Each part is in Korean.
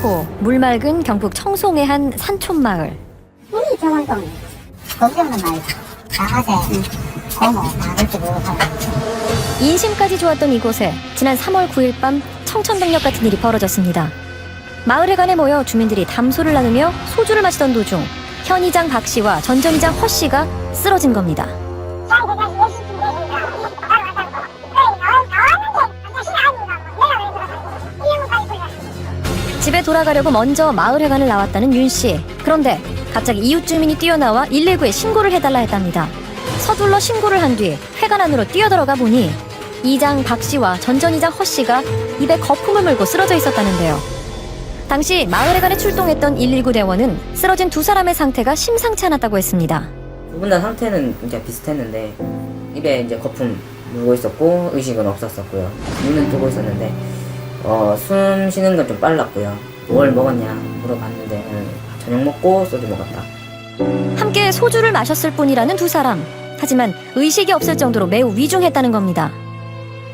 많고 물 맑은 경북 청송의 한 산촌마을. 우리 정원동 거기 없는 마을 나가세 고모 나갈지 모르고 인심까지 좋았던 이곳에 지난 3월 9일 밤 청천벽력 같은 일이 벌어졌습니다. 마을회관에 모여 주민들이 담소를 나누며 소주를 마시던 도중 현 이장 박 씨와 전 전 이장 허 씨가 쓰러진 겁니다. 집에 돌아가려고 먼저 마을회관을 나왔다는 윤 씨. 그런데 갑자기 이웃 주민이 뛰어나와 119에 신고를 해달라 했답니다. 서둘러 신고를 한 뒤 회관 안으로 뛰어들어가 보니 이장 박 씨와 전 전 이장 허 씨가 입에 거품을 물고 쓰러져 있었다는데요. 당시 마을회관에 출동했던 119 대원은 쓰러진 두 사람의 상태가 심상치 않았다고 했습니다. 두 분 다 상태는 이제 비슷했는데 입에 이제 거품 물고 있었고 의식은 없었었고요. 눈은 뜨고 있었는데 숨 쉬는 건 좀 빨랐고요. 뭘 먹었냐 물어봤는데 저녁 먹고 소주 먹었다. 함께 소주를 마셨을 뿐이라는 두 사람. 하지만 의식이 없을 정도로 매우 위중했다는 겁니다.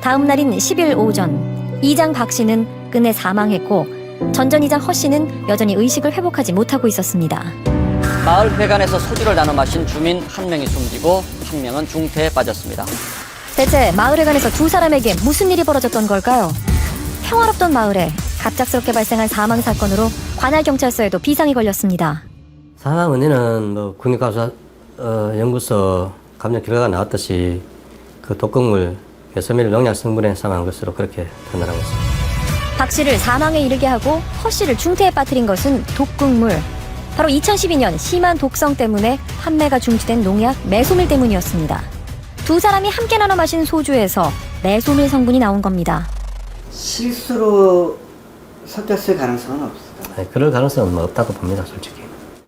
다음 날인 10일 오전 이장 박 씨는 끝내 사망했고 전 전 이장 허 씨는 여전히 의식을 회복하지 못하고 있었습니다. 마을 회관에서 소주를 나눠 마신 주민 한 명이 숨지고 한 명은 중태에 빠졌습니다. 대체 마을회관에서 두 사람에게 무슨 일이 벌어졌던 걸까요? 평화롭던 마을에 갑작스럽게 발생한 사망 사건으로 관할 경찰서에도 비상이 걸렸습니다. 사망 원인은 국립감사 연구소 감정 결과가 나왔듯이 그 독극물 배소밀 농약 성분에 사망한 것으로 그렇게 판단하고 있습니다. 박 씨를 사망에 이르게 하고 허 씨를 중태에 빠뜨린 것은 독극물. 바로 2012년 심한 독성 때문에 판매가 중지된 농약 메소밀 때문이었습니다. 두 사람이 함께 나눠 마신 소주에서 메소밀 성분이 나온 겁니다. 실수로 섞였을 가능성은 없을까요? 네, 그럴 가능성은 없다고 봅니다, 솔직히.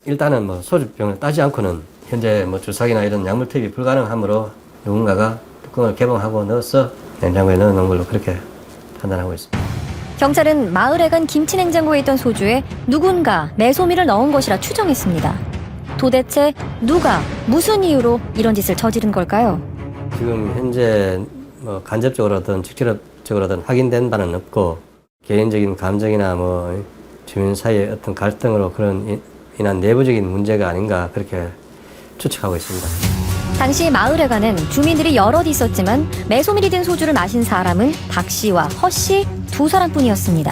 일단은 소주병을 따지 않고는 현재 주사기나 이런 약물 투입이 불가능하므로 누군가가 뚜껑을 개봉하고 넣어서 냉장고에 넣어놓은 걸로 그렇게 판단하고 있습니다. 경찰은 마을회관 김치냉장고에 있던 소주에 누군가 메소밀을 넣은 것이라 추정했습니다. 도대체 누가 무슨 이유로 이런 짓을 저지른 걸까요? 지금 현재 간접적으로든 직접적으로든 확인된 바는 없고 개인적인 감정이나 주민 사이의 어떤 갈등으로 그런 인한 내부적인 문제가 아닌가 그렇게 추측하고 있습니다. 당시 마을회관엔 주민들이 여럿 있었지만 메소밀이 든 소주를 마신 사람은 박 씨와 허 씨 두 사람뿐이었습니다.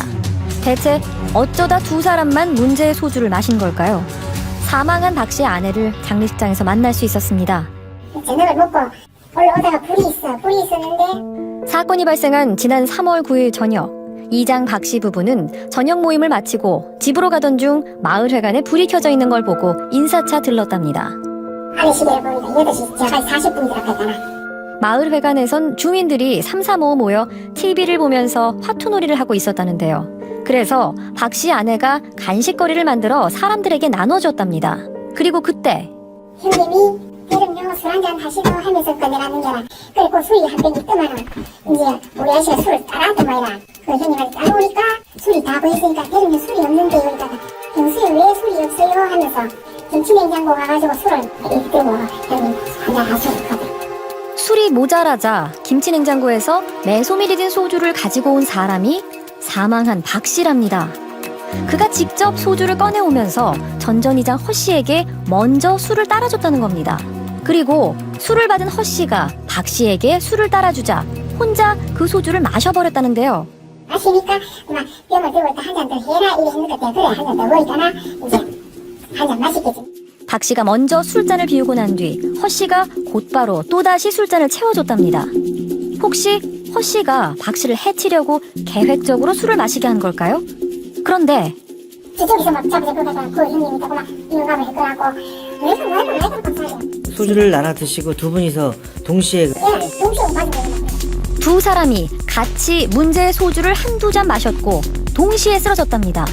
대체 어쩌다 두 사람만 문제의 소주를 마신 걸까요? 사망한 박 씨의 아내를 장례식장에서 만날 수 있었습니다. 저녁을 먹고 올라오다가 불이 있었는데 사건이 발생한 지난 3월 9일 저녁 이장 박 씨 부부는 저녁 모임을 마치고 집으로 가던 중 마을회관에 불이 켜져 있는 걸 보고 인사차 들렀답니다. 아내 시계를 보니까 8시 제가 40분 들어갔잖아. 마을회관에선 주민들이 3, 4, 5 모여 TV를 보면서 화투놀이를 하고 있었다는데요. 그래서 박 씨 아내가 간식거리를 만들어 사람들에게 나눠줬답니다. 그리고 그때 형님이 여름요 술 한잔 하시고 하면서 꺼내놨는데라. 그리고 술이 한 병이 뜨면은 이제 우리 아저씨가 술을 따라왔단 말이야. 그 형님한테 따라오니까 술이 다 보였으니까 여름요 술이 없는데 그러니까 형수님 왜 술이 없어요 하면서 김치냉장고 가가지고 술을 이렇게 뜨고 형님 한잔 하시거든. 술이 모자라자 김치냉장고에서 메소밀이 든 소주를 가지고 온 사람이 사망한 박 씨랍니다. 그가 직접 소주를 꺼내오면서 전전이장 허 씨에게 먼저 술을 따라줬다는 겁니다. 그리고 술을 받은 허 씨가 박 씨에게 술을 따라주자 혼자 그 소주를 마셔버렸다는데요. 마시니까 막 병을 들고 있다 한 잔 더 해라 이래 했는데 그래 한 잔 더 먹으니까 이제 한 잔 마시겠지. 박 씨가 먼저 술잔을 비우고 난 뒤 허 씨가 곧바로 또다시 술잔을 채워줬답니다. 혹시 허 씨가 박 씨를 해치려고 계획적으로 술을 마시게 한 걸까요? 그런데 저쪽에서 막 잡으려고 하다가 그 형님이 있다고 막 이용감을 했더라고. 왜 감사해요. 소주를 나눠 드시고 두 분이서 동시에 동시에 맞은 거예요. 두 사람이 같이 문제의 소주를 한두 잔 마셨고 동시에 쓰러졌답니다.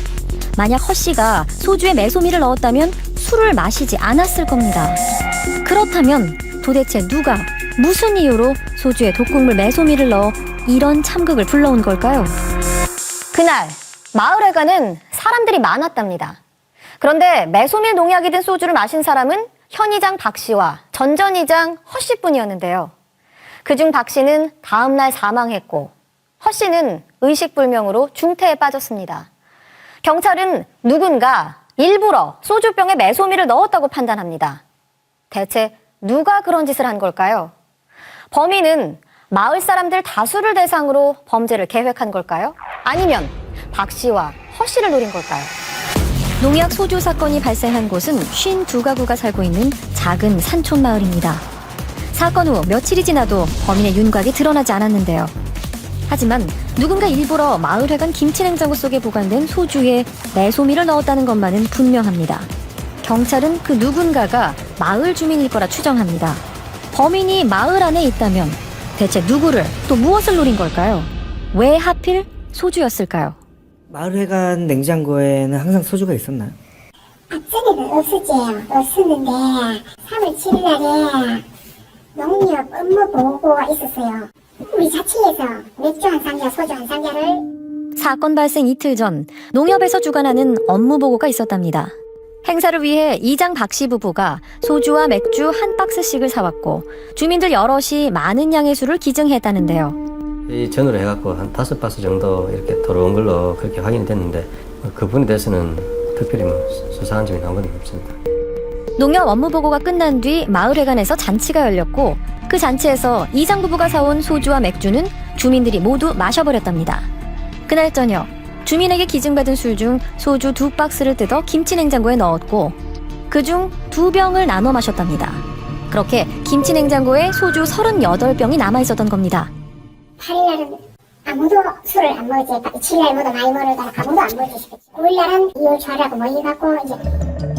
만약 허 씨가 소주에 메소밀을 넣었다면 술을 마시지 않았을 겁니다. 그렇다면 도대체 누가 무슨 이유로 소주에 독극물 메소밀을 넣어 이런 참극을 불러온 걸까요? 그날 마을회관은 사람들이 많았답니다. 그런데 메소밀 농약이 든 소주를 마신 사람은 현 이장 박 씨와 전 전 이장 허 씨뿐이었는데요. 그중 박 씨는 다음 날 사망했고 허 씨는 의식불명으로 중태에 빠졌습니다. 경찰은 누군가 일부러 소주병에 매소미를 넣었다고 판단합니다. 대체 누가 그런 짓을 한 걸까요? 범인은 마을 사람들 다수를 대상으로 범죄를 계획한 걸까요? 아니면 박 씨와 허 씨를 노린 걸까요? 농약 소주 사건이 발생한 곳은 52가구가 살고 있는 작은 산촌 마을입니다. 사건 후 며칠이 지나도 범인의 윤곽이 드러나지 않았는데요. 하지만 누군가 일부러 마을회관 김치냉장고 속에 보관된 소주에 매소미를 넣었다는 것만은 분명합니다. 경찰은 그 누군가가 마을 주민일 거라 추정합니다. 범인이 마을 안에 있다면 대체 누구를 또 무엇을 노린 걸까요? 왜 하필 소주였을까요? 마을회관 냉장고에는 항상 소주가 있었나요? 앞전에는 없었는데 3월 7일 날에 농협 업무 보고가 있었어요. 우리 자치에서 맥주 한 상자, 소주 한 상자를 사건 발생 이틀 전 농협에서 주관하는 업무 보고가 있었답니다. 행사를 위해 이장 박 씨 부부가 소주와 맥주 한 박스씩을 사왔고 주민들 여럿이 많은 양의 술을 기증했다는데요. 이 전으로 해갖고 한 5박스 정도 이렇게 들어온 걸로 그렇게 확인이 됐는데 그분에 대해서는 특별히 뭐 수사한 점이 나온 건 없습니다. 농협 업무 보고가 끝난 뒤 마을회관에서 잔치가 열렸고 그 잔치에서 이장 부부가 사온 소주와 맥주는 주민들이 모두 마셔버렸답니다. 그날 저녁 주민에게 기증받은 술 중 소주 2박스를 뜯어 김치냉장고에 넣었고 그중 2병을 나눠 마셨답니다. 그렇게 김치냉장고에 소주 38병이 남아있었던 겁니다. 8일날은 아무도 술을 안 먹지. 7일날 모두 많이 먹으다가 아무도 안 먹지. 9일날은 이월 초하라고 모여갖고 이제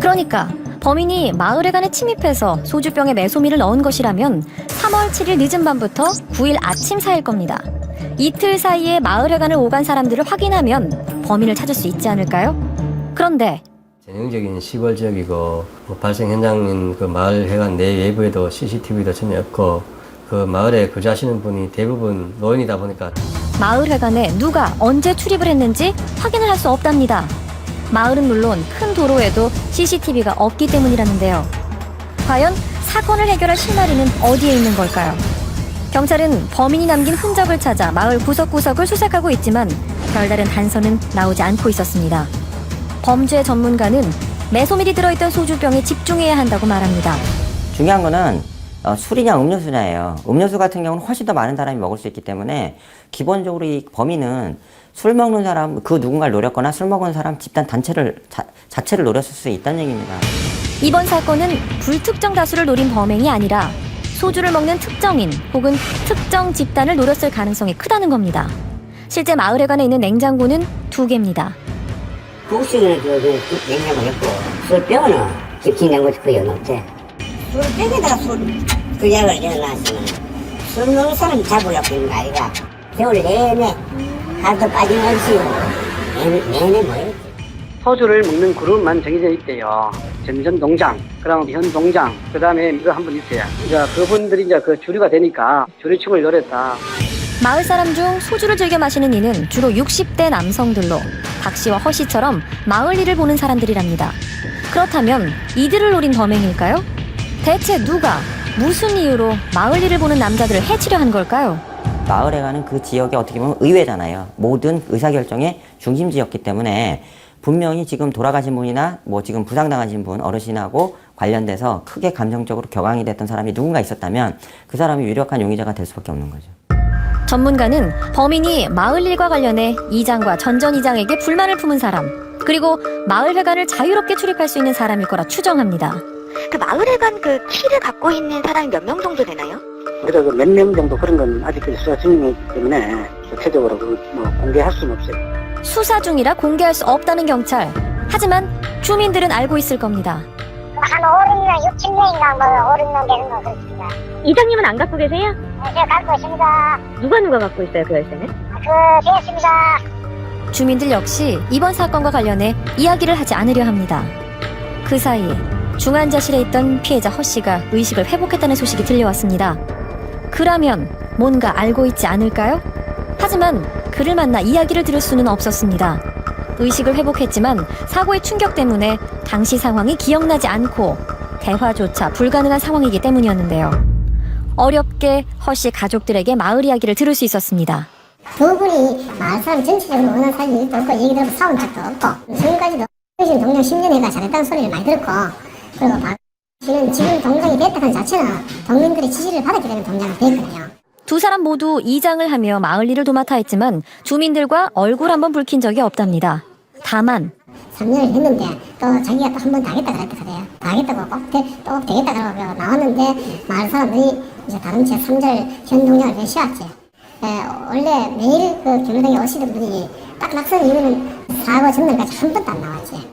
그러니까 범인이 마을회관에 침입해서 소주병에 매소미를 넣은 것이라면 3월 7일 늦은 밤부터 9일 아침 사이일 겁니다. 이틀 사이에 마을회관을 오간 사람들을 확인하면 범인을 찾을 수 있지 않을까요? 그런데 전형적인 시골 지역이고 발생 현장인 그 마을회관 내 외부에도 CCTV도 전혀 없고 그 마을에 거주하시는 분이 대부분 노인이다 보니까 마을회관에 누가 언제 출입을 했는지 확인을 할 수 없답니다. 마을은 물론 큰 도로에도 CCTV가 없기 때문이라는데요. 과연 사건을 해결할 실마리는 어디에 있는 걸까요? 경찰은 범인이 남긴 흔적을 찾아 마을 구석구석을 수색하고 있지만 별다른 단서는 나오지 않고 있었습니다. 범죄 전문가는 매소밀이 들어있던 소주병에 집중해야 한다고 말합니다. 중요한 거는 술이냐 음료수냐예요. 음료수 같은 경우는 훨씬 더 많은 사람이 먹을 수 있기 때문에 기본적으로 이 범인은 술 먹는 사람 그 누군가를 노렸거나 술 먹은 사람 집단 자체를 노렸을 수 있다는 얘기입니다. 이번 사건은 불특정 다수를 노린 범행이 아니라 소주를 먹는 특정인 혹은 특정 집단을 노렸을 가능성이 크다는 겁니다. 실제 마을회관에 있는 냉장고는 2개입니다. 국수는 그 냉장고 있고 술병은 김치냉장고 거의 없지. 술병에다가 그 약을 넣어놨으면 술 먹는 사람 잡으려고 있는 거 아이가. 겨울 내내 하도 빠짐없이 내내 모였지. 소주를 먹는 그룹만 정해져 있대요. 전전 동장, 그다음 현 동장, 그다음에 이거 한 분 있어요. 이제 그분들이 이제 그 주류가 되니까 주류층을 노렸다. 마을 사람 중 소주를 즐겨 마시는 이는 주로 60대 남성들로 박 씨와 허 씨처럼 마을 일을 보는 사람들이랍니다. 그렇다면 이들을 노린 범행일까요? 대체 누가 무슨 이유로 마을 일을 보는 남자들을 해치려 한 걸까요? 마을에 가는 그 지역이 어떻게 보면 의회잖아요. 모든 의사결정의 중심지였기 때문에 분명히 지금 돌아가신 분이나 뭐 지금 부상당하신 분 어르신하고 관련돼서 크게 감정적으로 격앙이 됐던 사람이 누군가 있었다면 그 사람이 유력한 용의자가 될 수밖에 없는 거죠. 전문가는 범인이 마을 일과 관련해 이장과 전전 이장에게 불만을 품은 사람, 그리고 마을회관을 자유롭게 출입할 수 있는 사람일 거라 추정합니다. 그 마을회관 그 키를 갖고 있는 사람이 몇 명 정도 되나요? 그래서 그 몇 명 정도 그런 건 아직까지 수사 중이기 때문에 구체적으로 공개할 수는 없어요. 수사 중이라 공개할 수 없다는 경찰. 하지만 주민들은 알고 있을 겁니다. 한 어른이나 6, 7명인가 뭐 어른 되는 거 그렇습니다. 이장님은 안 갖고 계세요? 제가 갖고 있습니다. 누가 갖고 있어요, 그 열쇠는? 되었습니다. 주민들 역시 이번 사건과 관련해 이야기를 하지 않으려 합니다. 그 사이에 중환자실에 있던 피해자 허 씨가 의식을 회복했다는 소식이 들려왔습니다. 그라면 뭔가 알고 있지 않을까요? 하지만 그를 만나 이야기를 들을 수는 없었습니다. 의식을 회복했지만 사고의 충격 때문에 당시 상황이 기억나지 않고 대화조차 불가능한 상황이기 때문이었는데요. 어렵게 허 씨 가족들에게 마을 이야기를 들을 수 있었습니다. 두 분이 마을 사람 전체적으로 원하는 사람이 일도 없고 얘기 들으면 싸운 적도 없고 지금까지도 당신 동장 10년 해가 잘했다는 소리를 많이 들었고 그리고 박 씨는 지금 동장이 됐다는 자체는 동민들의 지지를 받았기 때문에 동장이 됐거든요. 두 사람 모두 이장을 하며 마을 일을 도맡아 했지만 주민들과 얼굴 한번 붉힌 적이 없답니다. 다만 3년을 했는데 또 자기가 또 한 번 더 하겠다 그랬다 그래요. 더 하겠다고 꼭 되겠다 그러고 나왔는데 마을 사람들이 이제 다른 채 3절 현 동장을 배시했지. 원래 매일 그 경로당에 오시던 분이 딱 낙선 이후는 사고 전날까지 한 번도 안 나왔지.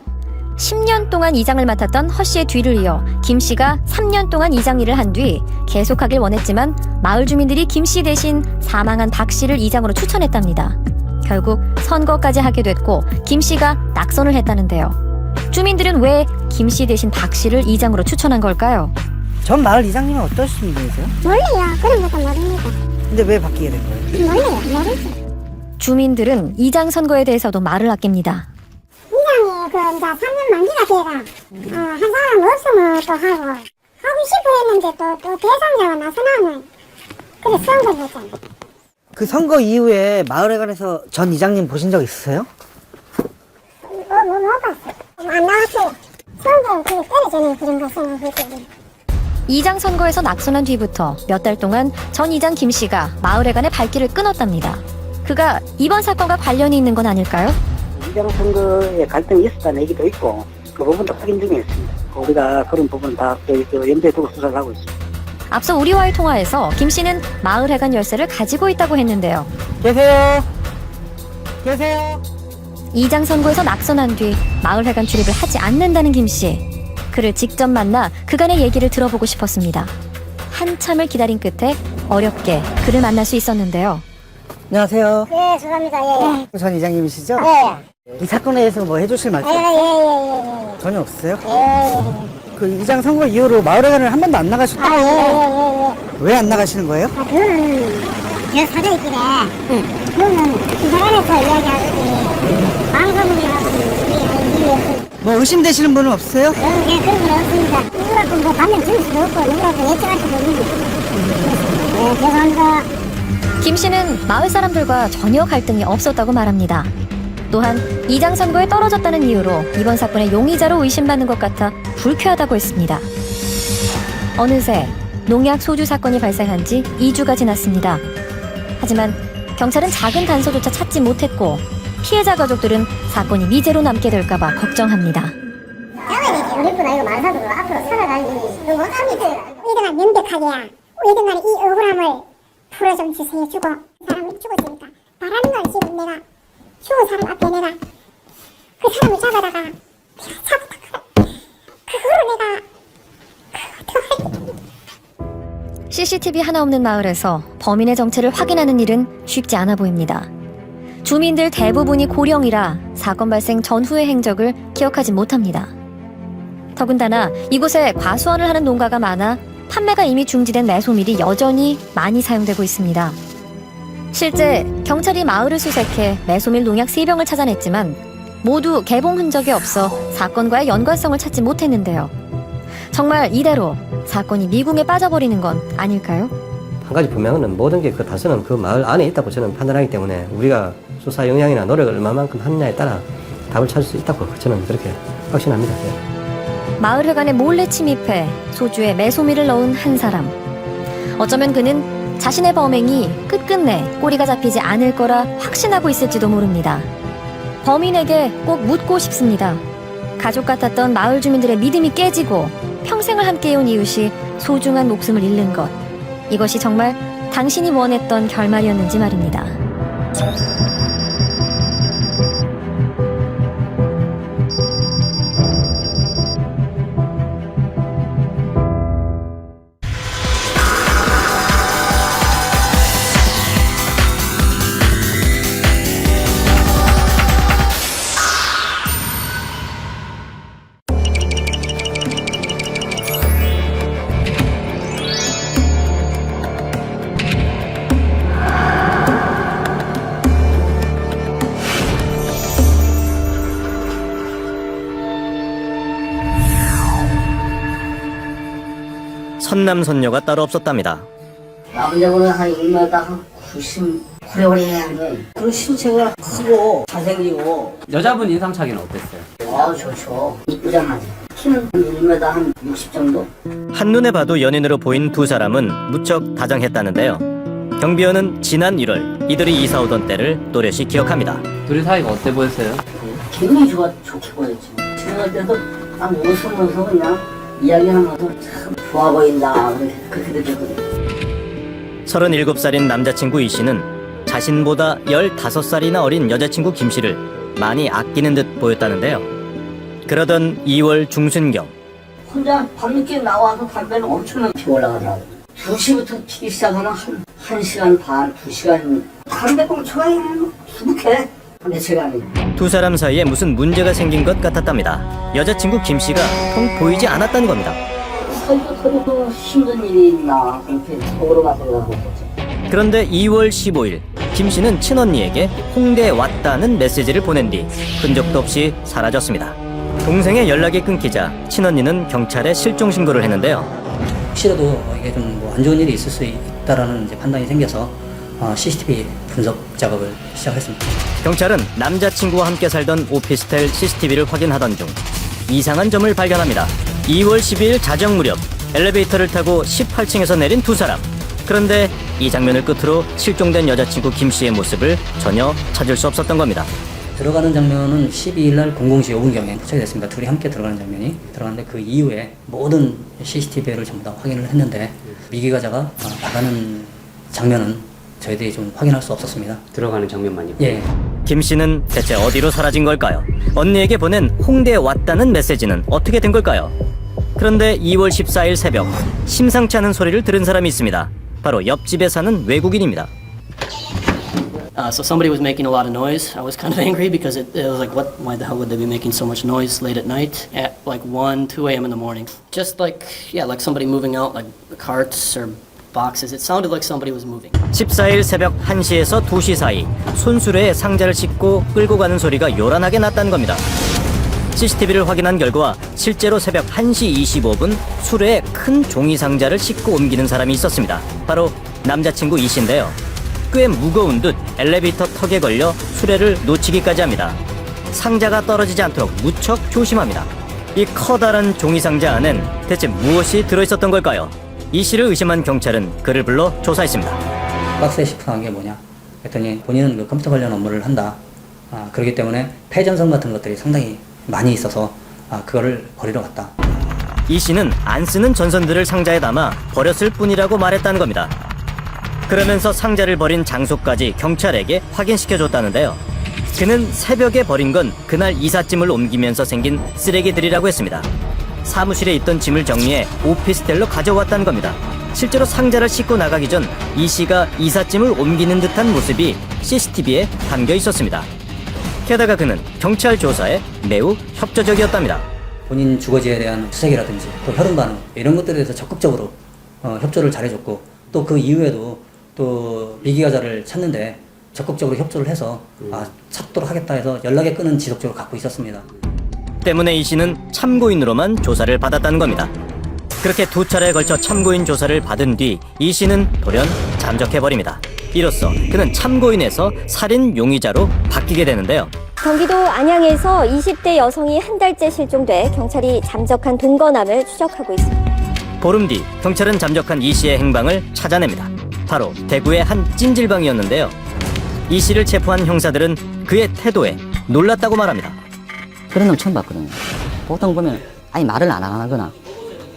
10년 동안 이장을 맡았던 허 씨의 뒤를 이어 김 씨가 3년 동안 이장 일을 한 뒤 계속하길 원했지만 마을 주민들이 김 씨 대신 사망한 박 씨를 이장으로 추천했답니다. 결국 선거까지 하게 됐고 김 씨가 낙선을 했다는데요. 주민들은 왜 김 씨 대신 박 씨를 이장으로 추천한 걸까요? 전 마을 이장님은 어떠신 분이세요? 몰라요. 그런 것도 모릅니다. 근데 왜 바뀌게 된 거예요? 몰라요. 모르지. 주민들은 이장 선거에 대해서도 말을 아낍니다. 이장이 그 이제 3년 만기가 돼라. 한 사람 없으면 또 하고 싶어 했는데 또 대상자가 나서나는 그래서 선거를 했잖아요. 그 선거 이후에 마을회관에서 전 이장님 보신 적 있으세요? 못 봤어. 안 나왔어요. 선거 그게 때려주는 그런 거 생각했거든요. 이장 선거에서 낙선한 뒤부터 몇 달 동안 전 이장 김 씨가 마을회관의 발길을 끊었답니다. 그가 이번 사건과 관련이 있는 건 아닐까요? 이장 선거에 갈등이 있었다는 얘기도 있고 그 부분도 확인 중에 있습니다. 우리가 그런 부분 다 염두에 두고 수사를 하고 있습니다. 앞서 우리와의 통화에서 김 씨는 마을회관 열쇠를 가지고 있다고 했는데요. 계세요? 계세요? 이장 선거에서 낙선한 뒤 마을회관 출입을 하지 않는다는 김 씨. 그를 직접 만나 그간의 얘기를 들어보고 싶었습니다. 한참을 기다린 끝에 어렵게 그를 만날 수 있었는데요. 안녕하세요. 네, 죄송합니다. 예. 전 이장님이시죠? 예. 이 사건에 대해서 뭐 해주실 말씀 예. 전혀 없으세요? 그 이장 선거 이후로 마을회관을 한 번도 안 나가셨다고 왜 안 나가시는 거예요? 그거는 제가 사장이길래 그거는 기사관에서 이야기하듯이 방송이라고 뭐 의심되시는 분은 없으세요? 그런 건 없습니다. 누구라도 뭐 반면 줄 수도 없고 누구라도 예측할 수도 없는데 네, 죄송합니다. 김 씨는 마을 사람들과 전혀 갈등이 없었다고 말합니다. 또한 이장 선거에 떨어졌다는 이유로 이번 사건의 용의자로 의심받는 것 같아 불쾌하다고 했습니다. 어느새 농약 소주 사건이 발생한 지 2주가 지났습니다. 하지만 경찰은 작은 단서조차 찾지 못했고 피해자 가족들은 사건이 미제로 남게 될까봐 걱정합니다. 우리보다 이거 마사도 앞으로 살아가는 일이 못합니다. 이등아 명백하게 이등간에 이 억울함을 풀어 좀 주세요. 사람이 죽었으니까 바라는 건 지금 내가 죽은 사람 앞에 내가 그 사람을 잡아다가 그거로 내가 CCTV 하나 없는 마을에서 범인의 정체를 확인하는 일은 쉽지 않아 보입니다. 주민들 대부분이 고령이라 사건 발생 전후의 행적을 기억하지 못합니다. 더군다나 이곳에 과수원을 하는 농가가 많아 판매가 이미 중지된 매소밀이 여전히 많이 사용되고 있습니다. 실제 경찰이 마을을 수색해 매소밀 농약 3병을 찾아냈지만 모두 개봉 흔적이 없어 사건과의 연관성을 찾지 못했는데요. 정말 이대로 사건이 미궁에 빠져버리는 건 아닐까요? 한 가지 분명한 건 모든 게 그 단서는 그 마을 안에 있다고 저는 판단하기 때문에 우리가 수사 역량이나 노력을 얼마만큼 하느냐에 따라 답을 찾을 수 있다고 저는 그렇게 확신합니다. 마을회관에 몰래 침입해 소주에 매소밀을 넣은 한 사람. 어쩌면 그는 자신의 범행이 끝끝내 꼬리가 잡히지 않을 거라 확신하고 있을지도 모릅니다. 범인에게 꼭 묻고 싶습니다. 가족 같았던 마을 주민들의 믿음이 깨지고 평생을 함께해온 이웃이 소중한 목숨을 잃는 것. 이것이 정말 당신이 원했던 결말이었는지 말입니다. 선남선녀가 따로 없었답니다. 남자분은 한 1m 한 90 호리호리한 그런 신체가 크고 잘생기고. 여자분 인상착의는 어땠어요? 좋죠. 이쁘장하지. 키는 1m 한 60 정도? 한눈에 봐도 연인으로 보인 두 사람은 무척 다정했다는데요. 경비원은 지난 1월 이들이 이사 오던 때를 또렷이 기억합니다. 둘이 사이가 어때 보였어요? 기분이 좋게 보였지. 지나갈 때도 딱 웃으면서 그냥 이야기하면서 참 좋아 보인다. 그렇게 느꼈거든요. 37살인 남자친구 이 씨는 자신보다 15살이나 어린 여자친구 김 씨를 많이 아끼는 듯 보였다는데요. 그러던 2월 중순경 혼자 밤늦게 나와서 담배를 엄청나게 피워 올라가더라고요. 2시부터 피기 시작하면 한 1시간 반, 2시간. 담배꽁 좋아해. 수북해. 며칠간이. 두 사람 사이에 무슨 문제가 생긴 것 같았답니다. 여자친구 김 씨가 통 보이지 않았다는 겁니다. 서로 힘든 일이 있나 그렇게 속으로만 생각하고 있었죠. 그런데 2월 15일 김 씨는 친언니에게 홍대에 왔다는 메시지를 보낸 뒤 흔적도 없이 사라졌습니다. 동생의 연락이 끊기자 친언니는 경찰에 실종 신고를 했는데요. 혹시라도 이게 좀 뭐 안 좋은 일이 있을 수 있다라는 이제 판단이 생겨서 CCTV 분석 작업을 시작했습니다. 경찰은 남자친구와 함께 살던 오피스텔 CCTV를 확인하던 중 이상한 점을 발견합니다. 2월 12일 자정 무렵 엘리베이터를 타고 18층에서 내린 두 사람. 그런데 이 장면을 끝으로 실종된 여자친구 김 씨의 모습을 전혀 찾을 수 없었던 겁니다. 들어가는 장면은 12일 날 00시 5분경에 포착이 됐습니다. 둘이 함께 들어가는 장면이 들어갔는데 그 이후에 모든 CCTV를 전부 다 확인을 했는데 미기가자가 나가는 장면은 저희들이 좀 확인할 수 없었습니다. 들어가는 장면만요? 예. 김 씨는 대체 어디로 사라진 걸까요? 언니에게 보낸 홍대에 왔다는 메시지는 어떻게 된 걸까요? 그런데 2월 14일 새벽 심상치 않은 소리를 들은 사람이 있습니다. 바로 옆집에 사는 외국인입니다. So somebody was making a lot of noise. I was kind of angry because it was like, why the hell would they be making so much noise late at night at like 1, 2 a.m. in the morning? Just like, yeah, like somebody moving out like carts or boxes. It sounded like somebody was moving. 14일 새벽 1시에서 2시 사이 손수레에 상자를 싣고 끌고 가는 소리가 요란하게 났다는 겁니다. CCTV를 확인한 결과 실제로 새벽 1시 25분 수레에 큰 종이 상자를 싣고 옮기는 사람이 있었습니다. 바로 남자친구 이 씨인데요. 꽤 무거운 듯 엘리베이터 턱에 걸려 수레를 놓치기까지 합니다. 상자가 떨어지지 않도록 무척 조심합니다. 이 커다란 종이 상자 안엔 대체 무엇이 들어있었던 걸까요? 이 씨를 의심한 경찰은 그를 불러 조사했습니다. 박스에 시프트한 게 뭐냐 했더니 본인은 그 컴퓨터 관련 업무를 한다. 그렇기 때문에 패전선 같은 것들이 상당히 많이 있어서 그거를 버리러 갔다. 이 씨는 안 쓰는 전선들을 상자에 담아 버렸을 뿐이라고 말했다는 겁니다. 그러면서 상자를 버린 장소까지 경찰에게 확인시켜줬다는데요. 그는 새벽에 버린 건 그날 이삿짐을 옮기면서 생긴 쓰레기들이라고 했습니다. 사무실에 있던 짐을 정리해 오피스텔로 가져왔다는 겁니다. 실제로 상자를 싣고 나가기 전 이 씨가 이삿짐을 옮기는 듯한 모습이 CCTV에 담겨 있었습니다. 게다가 그는 경찰 조사에 매우 협조적이었답니다. 본인 주거지에 대한 수색이라든지 또 혈흔 반응 이런 것들에 대해서 적극적으로 협조를 잘해줬고 또 그 이후에도 또 미기가자를 찾는데 적극적으로 협조를 해서 찾도록 하겠다 해서 연락의 끈은 지속적으로 갖고 있었습니다. 때문에 이 씨는 참고인으로만 조사를 받았다는 겁니다. 그렇게 두 차례에 걸쳐 참고인 조사를 받은 뒤 이 씨는 돌연 잠적해버립니다. 이로써 그는 참고인에서 살인 용의자로 바뀌게 되는데요. 경기도 안양에서 20대 여성이 한 달째 실종돼 경찰이 잠적한 동거남을 추적하고 있습니다. 보름 뒤 경찰은 잠적한 이 씨의 행방을 찾아냅니다. 바로 대구의 한 찜질방이었는데요. 이 씨를 체포한 형사들은 그의 태도에 놀랐다고 말합니다. 그런 놈 처음 봤거든요. 보통 보면 아니 말을 안 하거나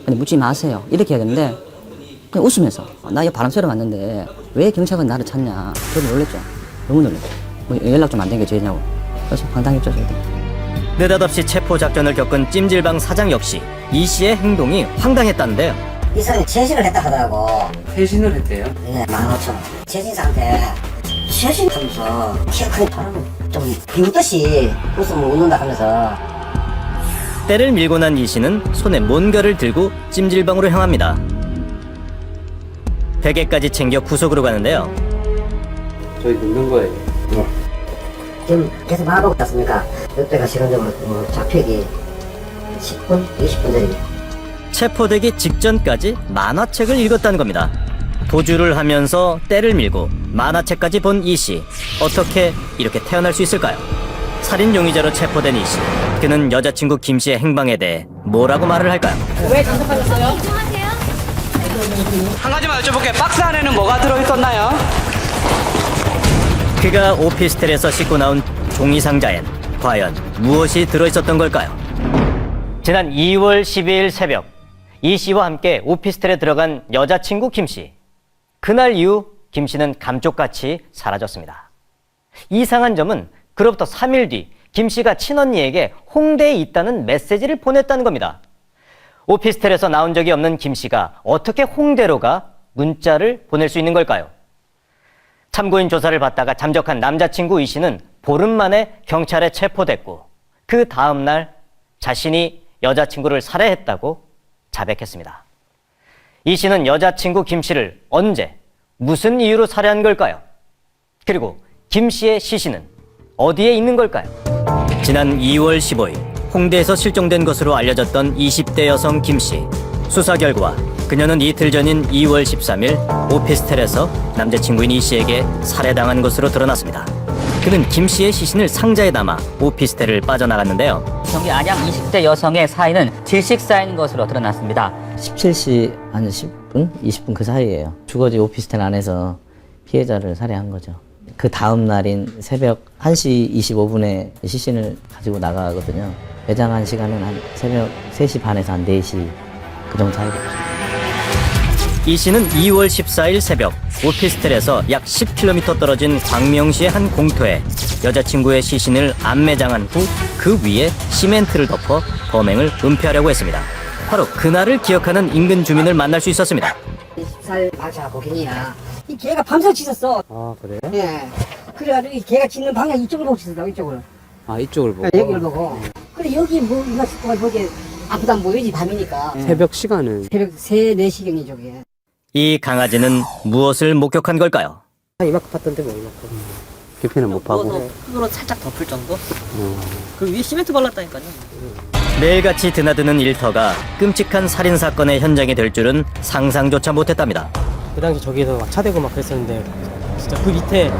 근데 묻지 마세요 이렇게 해야 되는데 그냥 웃으면서 나 이거 바람 쐬러 왔는데 왜 경찰관 나를 찾냐. 저도 놀랬죠. 너무 놀랬죠. 뭐 연락 좀 안 된 게 죄냐고. 그래서 황당했죠. 저도. 느닷없이 체포 작전을 겪은 찜질방 사장 역시 이 씨의 행동이 황당했다는데요. 이 사람이 채신을 했다 하더라고. 회신을 했대요? 네, 15,000원. 채신사한테 채신하면서 키가 큰 사람은 좀 비웃듯이 웃으면 웃는다 하면서. 때를 밀고 난 이 씨는 손에 뭔가를 들고 찜질방으로 향합니다. 베개까지 챙겨 구석으로 가는데요. 저희 눕는 거예요. 네. 지금 계속 막아보고 있습니까? 이때가 시간적으로 잡히기 10분, 20분 전입니다. 체포되기 직전까지 만화책을 읽었다는 겁니다. 도주를 하면서 때를 밀고 만화책까지 본 이 씨. 어떻게 이렇게 태어날 수 있을까요? 살인 용의자로 체포된 이 씨. 그는 여자친구 김 씨의 행방에 대해 뭐라고 말을 할까요? 왜 단속하셨어요? 한 가지만 여쭤볼게요. 박스 안에는 뭐가 들어있었나요? 그가 오피스텔에서 싣고 나온 종이 상자엔 과연 무엇이 들어있었던 걸까요? 지난 2월 12일 새벽 이 씨와 함께 오피스텔에 들어간 여자친구 김 씨. 그날 이후 김 씨는 감쪽같이 사라졌습니다. 이상한 점은 그로부터 3일 뒤 김 씨가 친언니에게 홍대에 있다는 메시지를 보냈다는 겁니다. 오피스텔에서 나온 적이 없는 김 씨가 어떻게 홍대로 가 문자를 보낼 수 있는 걸까요? 참고인 조사를 받다가 잠적한 남자친구 이 씨는 보름 만에 경찰에 체포됐고 그 다음 날 자신이 여자친구를 살해했다고 자백했습니다. 이 씨는 여자친구 김 씨를 언제 무슨 이유로 살해한 걸까요? 그리고 김 씨의 시신은 어디에 있는 걸까요? 지난 2월 15일 홍대에서 실종된 것으로 알려졌던 20대 여성 김 씨. 수사 결과 그녀는 이틀 전인 2월 13일 오피스텔에서 남자친구인 이 씨에게 살해당한 것으로 드러났습니다. 그는 김 씨의 시신을 상자에 담아 오피스텔을 빠져나갔는데요. 경기 안양 20대 여성의 사인은 질식사인 것으로 드러났습니다. 17시 한 10분? 20분 그 사이예요. 주거지 오피스텔 안에서 피해자를 살해한 거죠. 그 다음 날인 새벽 1시 25분에 시신을 가지고 나가거든요. 매장한 시간은 한 새벽 3시 반에서 한 4시 그 정도 사이겠죠. 이 씨는 2월 14일 새벽 오피스텔에서 약 10km 떨어진 광명시의 한 공터에 여자친구의 시신을 안매장한 후 그 위에 시멘트를 덮어 범행을 은폐하려고 했습니다. 바로 그날을 기억하는 인근 주민을 만날 수 있었습니다. 20살 마차 고객이야. 이 개가 밤새 짖었어. 아, 그래요? 예. 그래가지고 이 개가 짖는 방향 이쪽을 보고 짖었어, 이쪽을. 아, 이쪽을 보고? 여기를 보고. 근데 여기 뭐, 이거 싶어, 거기 아프다 안 보이지, 밤이니까. 새벽 시간은? 새벽 3, 4시경이 저게. 이 강아지는 무엇을 목격한 걸까요? 이만큼 봤던데 뭐 이만큼. 깊이는 못 파고. 흙으로 살짝 덮을 정도? 그 위에 시멘트 발랐다니까요. 매일같이 드나드는 일터가 끔찍한 살인사건의 현장이 될 줄은 상상조차 못했답니다. 그 당시 저기에서 막 차대고 막 그랬었는데 진짜 그 밑에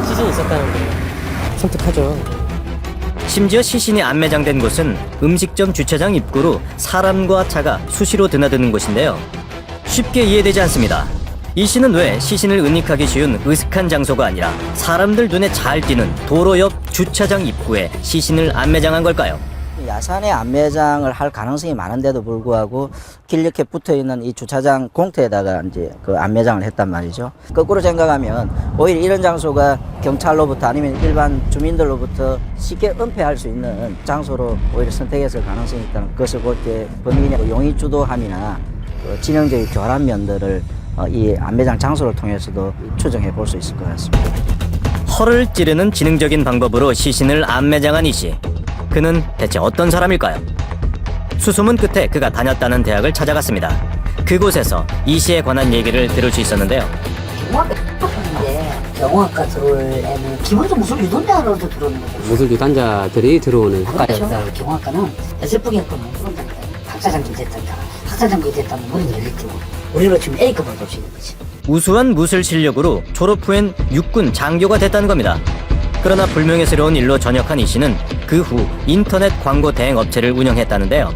시신이 있었다는 게 섬뜩하죠. 심지어 시신이 안매장된 곳은 음식점 주차장 입구로 사람과 차가 수시로 드나드는 곳인데요. 쉽게 이해되지 않습니다. 이 씨는 왜 시신을 은닉하기 쉬운 으슥한 장소가 아니라 사람들 눈에 잘 띄는 도로 옆 주차장 입구에 시신을 안매장한 걸까요? 야산에 안매장을 할 가능성이 많은데도 불구하고 길 옆에 붙어 있는 이 주차장 공터에다가 이제 그 안매장을 했단 말이죠. 거꾸로 생각하면 오히려 이런 장소가 경찰로부터 아니면 일반 주민들로부터 쉽게 은폐할 수 있는 장소로 오히려 선택했을 가능성이 있다는 것을 볼 때 범인의 용의 주도함이나 진영적인 교란 면들을 이 안매장 장소를 통해서도 추정해 볼 수 있을 것 같습니다. 허를 찌르는 지능적인 방법으로 시신을 안매장한 이 씨. 그는 대체 어떤 사람일까요? 수소문 끝에 그가 다녔다는 대학을 찾아갔습니다. 그곳에서 이 씨에 관한 얘기를 들을 수 있었는데요. 경호학과 학교인데 경호학과 들어올 애는 기본적으로 무술 유도자로 들어오는 거죠. 무술 유단자들이 들어오는 학과였어요. 그렇죠. 경호학과는 슬프게 했거든요. 박사장님이 됐다니까. 박사장님이 됐다면 머리를 이렇게 우리로 지금 A급으로 볼 수 있는 거지. 우수한 무술 실력으로 졸업 후엔 육군 장교가 됐다는 겁니다. 그러나 불명예스러운 일로 전역한 이 씨는 그 후 인터넷 광고 대행 업체를 운영했다는데요.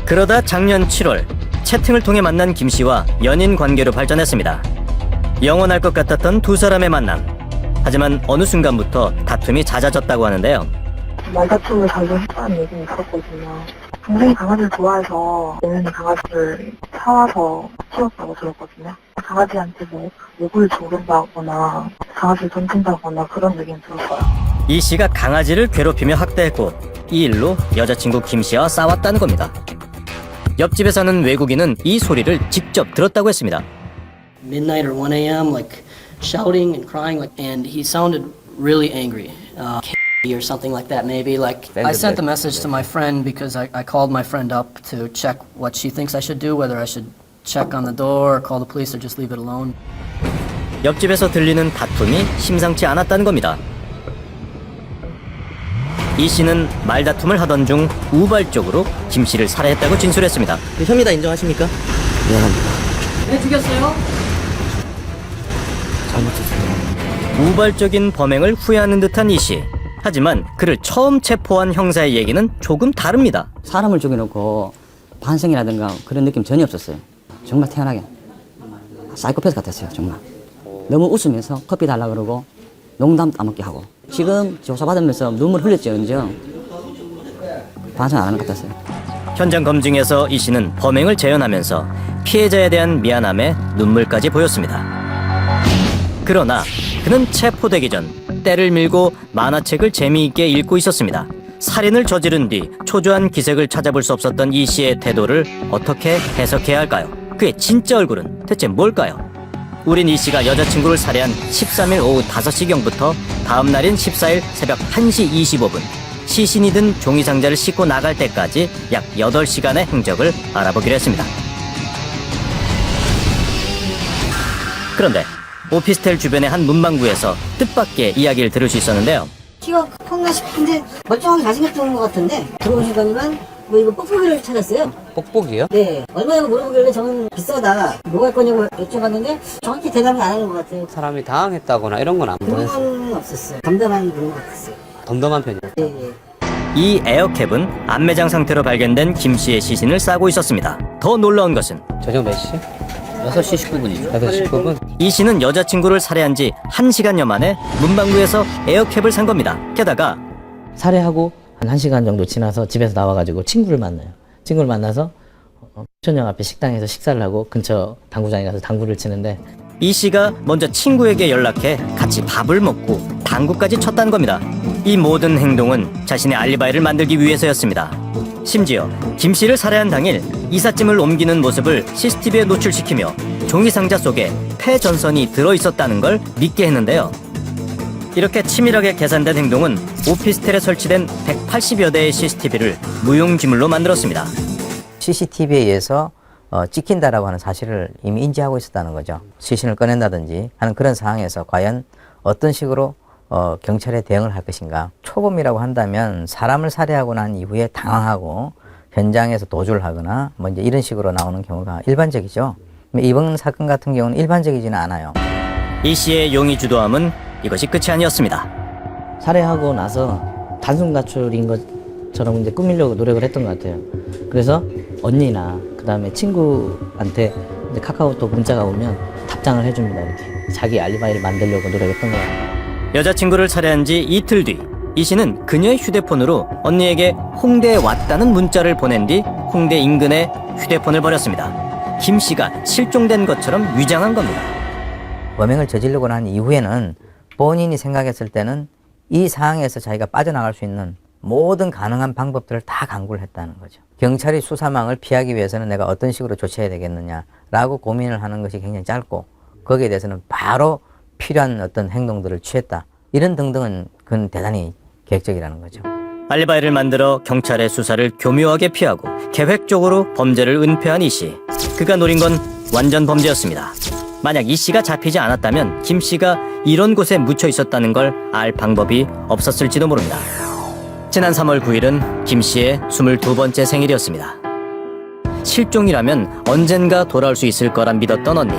그러다 작년 7월 채팅을 통해 만난 김 씨와 연인 관계로 발전했습니다. 영원할 것 같았던 두 사람의 만남. 하지만 어느 순간부터 다툼이 잦아졌다고 하는데요. 말다툼을 자주 했다는 얘기는 들었거든요. 동생이 강아지를 좋아해서 얘는 강아지를 사와서 키웠다고 들었거든요. 강아지한테 뭐 욕을 조른다거나 강아지를 던진다거나 그런 얘기는 들었어요. 이 씨가 강아지를 괴롭히며 학대했고 이 일로 여자친구 김 씨와 싸웠다는 겁니다. 옆집에 사는 외국인은 이 소리를 직접 들었다고 했습니다. Midnight or 1 a.m. like shouting and crying like, and he sounded really angry. Or something like that maybe. Like I sent a message to my friend because I called my friend up to check what she thinks I should do, whether I should check on the door or call the police or just leave it alone. 옆집에서 들리는 다툼이 심상치 않았다는 겁니다. 이 씨는 말다툼을 하던 중 우발적으로 김 씨를 살해했다고 진술했습니다. 혐의다 인정하십니까? 미안합니다. 왜 죽였어요? 잘못했습니다. 우발적인 범행을 후회하는 듯한 이 씨. 하지만 그를 처음 체포한 형사의 얘기는 조금 다릅니다. 사람을 죽여놓고 반성이라든가 그런 느낌 전혀 없었어요. 정말 태연하게. 사이코패스 같았어요, 정말. 너무 웃으면서 커피 달라 그러고 농담 따먹게 하고. 지금 조사받으면서 눈물 흘렸죠, 언제? 반성 안 하는 것 같았어요. 현장 검증에서 이 씨는 범행을 재현하면서 피해자에 대한 미안함에 눈물까지 보였습니다. 그러나 그는 체포되기 전 때를 밀고 만화책을 재미있게 읽고 있었습니다. 살인을 저지른 뒤 초조한 기색을 찾아볼 수 없었던 이 씨의 태도를 어떻게 해석해야 할까요? 그의 진짜 얼굴은 대체 뭘까요? 우린 이 씨가 여자친구를 살해한 13일 오후 5시경부터 다음 날인 14일 새벽 1시 25분 시신이 든 종이상자를 싣고 나갈 때까지 약 8시간의 행적을 알아보기로 했습니다. 그런데 오피스텔 주변의 한 문방구에서 뜻밖의 이야기를 들을 수 있었는데요. 키가 컸나 싶은데 멀쩡하게 잘생겼던 것 같은데 들어오시더니만 뭐 이거 뽁뽁이를 찾았어요. 뽁뽁이요? 네. 얼마냐고 물어보길래 저는 비싸다. 뭐 할 거냐고 여쭤봤는데 정확히 대답을 안 하는 것 같아요. 사람이 당황했다거나 이런 건 안 그런 보였어요. 건 없었어요. 덤덤한 분 같았어요. 덤덤한 편이요. 네. 이 에어캡은 안매장 상태로 발견된 김 씨의 시신을 싸고 있었습니다. 더 놀라운 것은 저녁 몇 시? 6시 19분이죠. 8시 19분? 이 씨는 여자친구를 살해한 지 1시간여 만에 문방구에서 에어캡을 산 겁니다. 게다가 살해하고 한 1시간 정도 지나서 집에서 나와가지고 친구를 만나요. 친구를 만나서 표천역 앞에 식당에서 식사를 하고 근처 당구장에 가서 당구를 치는데 이 씨가 먼저 친구에게 연락해 같이 밥을 먹고 당구까지 쳤다는 겁니다. 이 모든 행동은 자신의 알리바이를 만들기 위해서였습니다. 심지어 김 씨를 살해한 당일 이삿짐을 옮기는 모습을 CCTV에 노출시키며 종이상자 속에 폐 전선이 들어있었다는 걸 믿게 했는데요. 이렇게 치밀하게 계산된 행동은 오피스텔에 설치된 180여 대의 CCTV를 무용지물로 만들었습니다. CCTV에 의해서 찍힌다라고 하는 사실을 이미 인지하고 있었다는 거죠. 시신을 꺼낸다든지 하는 그런 상황에서 과연 어떤 식으로 경찰에 대응을 할 것인가. 초범이라고 한다면 사람을 살해하고 난 이후에 당황하고 현장에서 도주를 하거나 뭐 이제 이런 식으로 나오는 경우가 일반적이죠. 이번 사건 같은 경우는 일반적이지는 않아요. 이 씨의 용의 주도함은 이것이 끝이 아니었습니다. 살해하고 나서 단순 가출인 것처럼 이제 꾸미려고 노력을 했던 것 같아요. 그래서 언니나 그 다음에 친구한테 이제 카카오톡 문자가 오면 답장을 해줍니다. 이렇게 자기 알리바이를 만들려고 노력했던 것 같아요. 여자친구를 살해한 지 이틀 뒤 이 씨는 그녀의 휴대폰으로 언니에게 홍대에 왔다는 문자를 보낸 뒤 홍대 인근에 휴대폰을 버렸습니다. 김 씨가 실종된 것처럼 위장한 겁니다. 범행을 저지르고 난 이후에는 본인이 생각했을 때는 이 상황에서 자기가 빠져나갈 수 있는 모든 가능한 방법들을 다 강구를 했다는 거죠. 경찰이 수사망을 피하기 위해서는 내가 어떤 식으로 조치해야 되겠느냐라고 고민을 하는 것이 굉장히 짧고 거기에 대해서는 바로 필요한 어떤 행동들을 취했다. 이런 등등은 그건 대단히 계획적이라는 거죠. 알리바이를 만들어 경찰의 수사를 교묘하게 피하고 계획적으로 범죄를 은폐한 이 씨. 그가 노린 건 완전 범죄였습니다. 만약 이 씨가 잡히지 않았다면 김 씨가 이런 곳에 묻혀 있었다는 걸 알 방법이 없었을지도 모릅니다. 지난 3월 9일은 김 씨의 22번째 생일이었습니다. 실종이라면 언젠가 돌아올 수 있을 거란 믿었던 언니.